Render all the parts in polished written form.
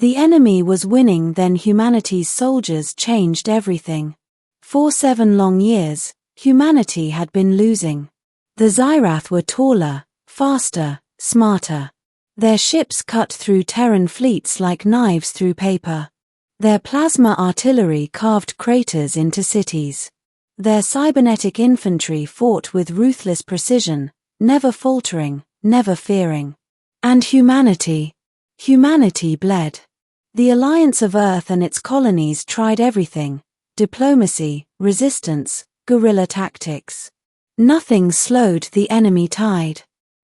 The enemy was winning, then humanity's soldiers changed everything. For 7 long years, humanity had been losing. The Xyrath were taller, faster, smarter. Their ships cut through Terran fleets like knives through paper. Their plasma artillery carved craters into cities. Their cybernetic infantry fought with ruthless precision, never faltering, never fearing. And humanity bled. The alliance of Earth and its colonies tried everything: diplomacy, resistance, guerrilla tactics. Nothing slowed the enemy tide.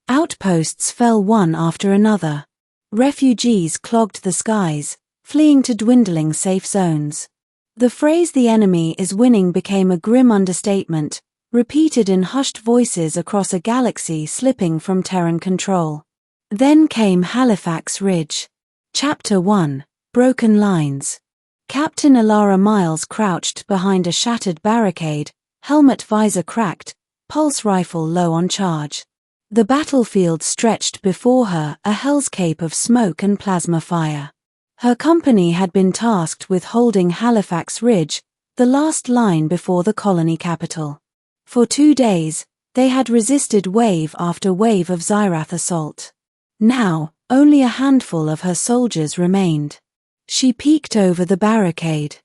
Outposts fell one after another. Refugees clogged the skies, fleeing to dwindling safe zones. The phrase "the enemy is winning" became a grim understatement, repeated in hushed voices across a galaxy slipping from Terran control. Then came Halifax Ridge. Chapter 1: Broken Lines. Captain Elara Miles crouched behind a shattered barricade, helmet visor cracked, pulse rifle low on charge. The battlefield stretched before her, a hellscape of smoke and plasma fire. Her company had been tasked with holding Halifax Ridge, the last line before the colony capital. For 2 days, they had resisted wave after wave of Xyrath assault. Now, only a handful of her soldiers remained. She peeked over the barricade.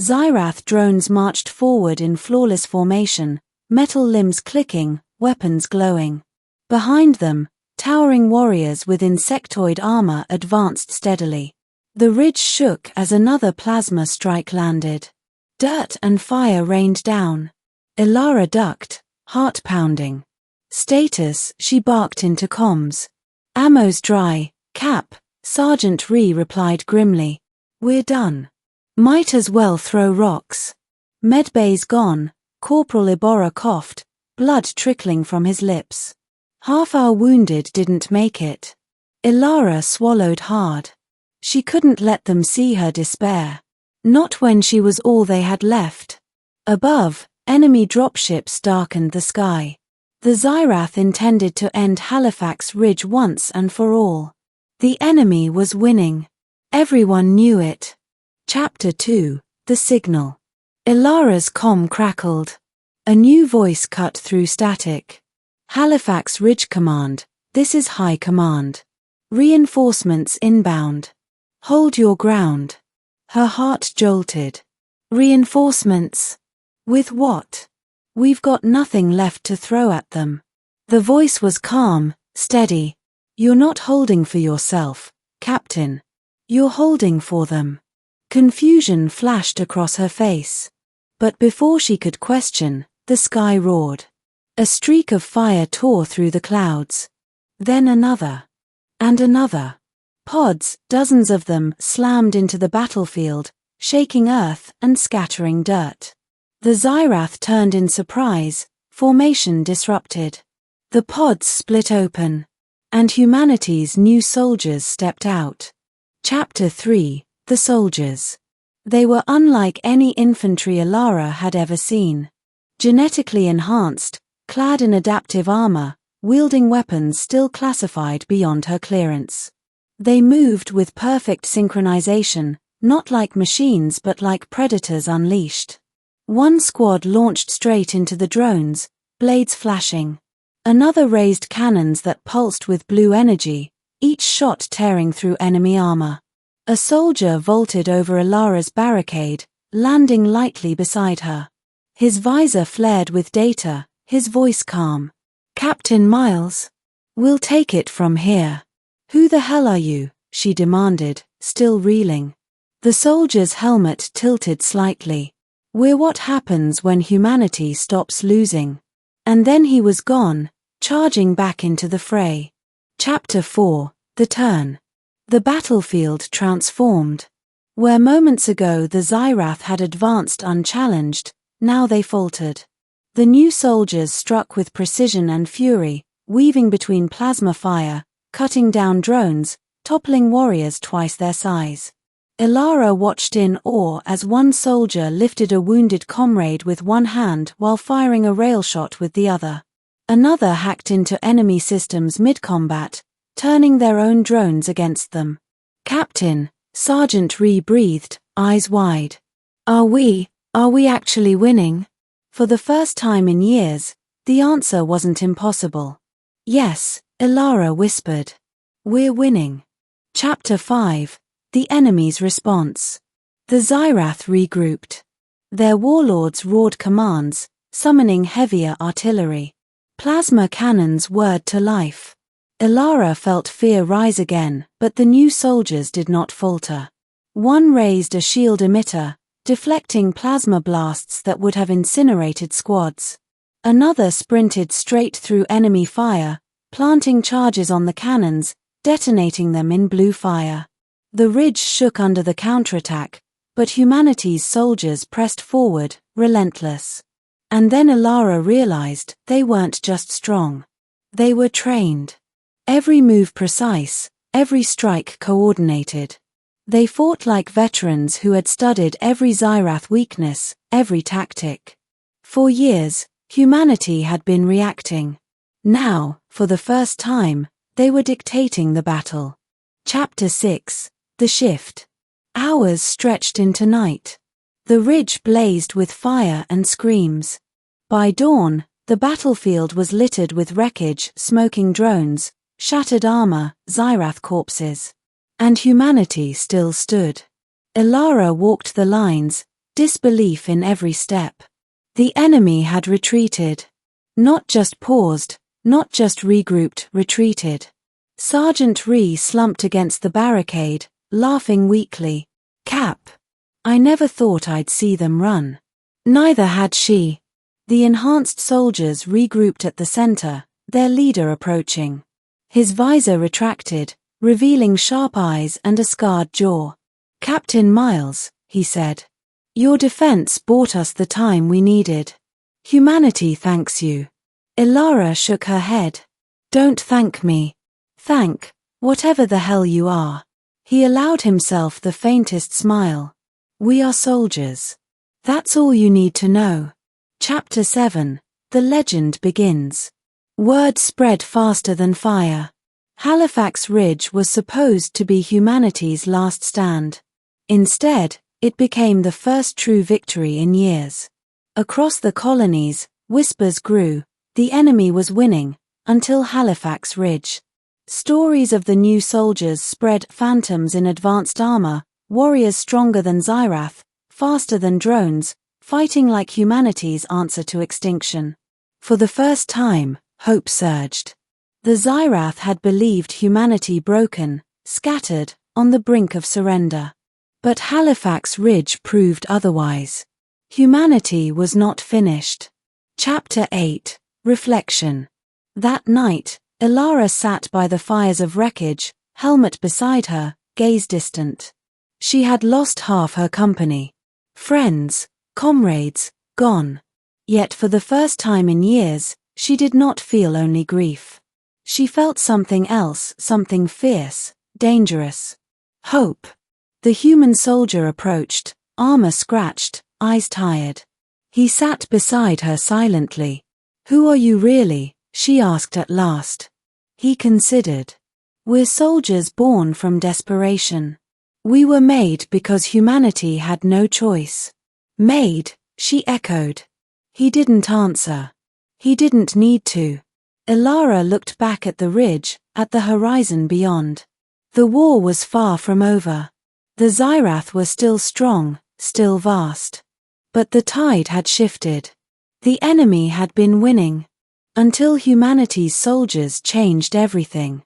Xyrath drones marched forward in flawless formation, metal limbs clicking, weapons glowing. Behind them, towering warriors with insectoid armor advanced steadily. The ridge shook as another plasma strike landed. Dirt and fire rained down. Elara ducked, heart pounding. "Status," she barked into comms. "Ammo's dry, Cap," Sergeant Ree replied grimly. "We're done. Might as well throw rocks." "Medbay's gone," Corporal Iborra coughed, blood trickling from his lips. "Half our wounded didn't make it." Elara swallowed hard. She couldn't let them see her despair. Not when she was all they had left. Above, enemy dropships darkened the sky. The Xyrath intended to end Halifax Ridge once and for all. The enemy was winning. Everyone knew it. Chapter 2: The Signal. Elara's comm crackled. A new voice cut through static. "Halifax Ridge Command, this is High Command. Reinforcements inbound. Hold your ground." Her heart jolted. "Reinforcements? With what? We've got nothing left to throw at them." The voice was calm, steady. "You're not holding for yourself, Captain. You're holding for them." Confusion flashed across her face. But before she could question, the sky roared. A streak of fire tore through the clouds. Then another. And another. Pods, dozens of them, slammed into the battlefield, shaking earth and scattering dirt. The Xyrath turned in surprise, formation disrupted. The pods split open. And humanity's new soldiers stepped out. Chapter 3: The Soldiers. They were unlike any infantry Elara had ever seen. Genetically enhanced, clad in adaptive armor, wielding weapons still classified beyond her clearance. They moved with perfect synchronization, not like machines but like predators unleashed. One squad launched straight into the drones, blades flashing. Another raised cannons that pulsed with blue energy, each shot tearing through enemy armor. A soldier vaulted over Elara's barricade, landing lightly beside her. His visor flared with data, his voice calm. "Captain Miles? We'll take it from here." "Who the hell are you?" she demanded, still reeling. The soldier's helmet tilted slightly. "We're what happens when humanity stops losing." And then he was gone, charging back into the fray. Chapter 4: The Turn. The battlefield transformed. Where moments ago the Xyrath had advanced unchallenged, now they faltered. The new soldiers struck with precision and fury, weaving between plasma fire, cutting down drones, toppling warriors twice their size. Elara watched in awe as one soldier lifted a wounded comrade with one hand while firing a rail shot with the other. Another hacked into enemy systems mid-combat, turning their own drones against them. "Captain," Sergeant Ree breathed, eyes wide. Are we actually winning? For the first time in years, the answer wasn't impossible. Yes, Ilara whispered. We're winning. Chapter 5. The enemy's response. The Xyrath regrouped. Their warlords roared commands, summoning heavier artillery. Plasma cannons whirred to life. Ilara felt fear rise again, but the new soldiers did not falter. One raised a shield emitter, deflecting plasma blasts that would have incinerated squads. Another sprinted straight through enemy fire, planting charges on the cannons, detonating them in blue fire. The ridge shook under the counterattack, but humanity's soldiers pressed forward, relentless. And then Ilara realized they weren't just strong. They were trained. Every move precise, every strike coordinated. They fought like veterans who had studied every Xyrath weakness, every tactic. For years, humanity had been reacting. Now, for the first time, they were dictating the battle. Chapter 6. The Shift. Hours stretched into night. The ridge blazed with fire and screams. By dawn, the battlefield was littered with wreckage, smoking drones, shattered armor, Xyrath corpses. And humanity still stood. Ilara walked the lines, disbelief in every step. The enemy had retreated. Not just paused, not just regrouped, retreated. Sergeant Ree slumped against the barricade, laughing weakly. Cap. I never thought I'd see them run. Neither had she. The enhanced soldiers regrouped at the center, their leader approaching. His visor retracted, revealing sharp eyes and a scarred jaw. Captain Miles, he said. Your defense bought us the time we needed. Humanity thanks you. Ilara shook her head. Don't thank me. Thank, whatever the hell you are. He allowed himself the faintest smile. We are soldiers. That's all you need to know. Chapter 7. The legend begins. Word spread faster than fire. Halifax Ridge was supposed to be humanity's last stand. Instead, it became the first true victory in years. Across the colonies, whispers grew, the enemy was winning, until Halifax Ridge. Stories of the new soldiers spread, phantoms in advanced armor, warriors stronger than Xyrath, faster than drones, fighting like humanity's answer to extinction. For the first time, hope surged. The Xyrath had believed humanity broken, scattered, on the brink of surrender. But Halifax Ridge proved otherwise. Humanity was not finished. Chapter 8. Reflection. That night, Ilara sat by the fires of wreckage, helmet beside her, gaze distant. She had lost half her company. Friends, comrades, gone. Yet for the first time in years, she did not feel only grief. She felt something else, something fierce, dangerous. Hope. The human soldier approached, armor scratched, eyes tired. He sat beside her silently. Who are you really? She asked at last. He considered. We're soldiers born from desperation. We were made because humanity had no choice. Made, she echoed. He didn't answer. He didn't need to. Ilara looked back at the ridge, at the horizon beyond. The war was far from over. The Xyrath were still strong, still vast. But the tide had shifted. The enemy had been winning. Until humanity's soldiers changed everything.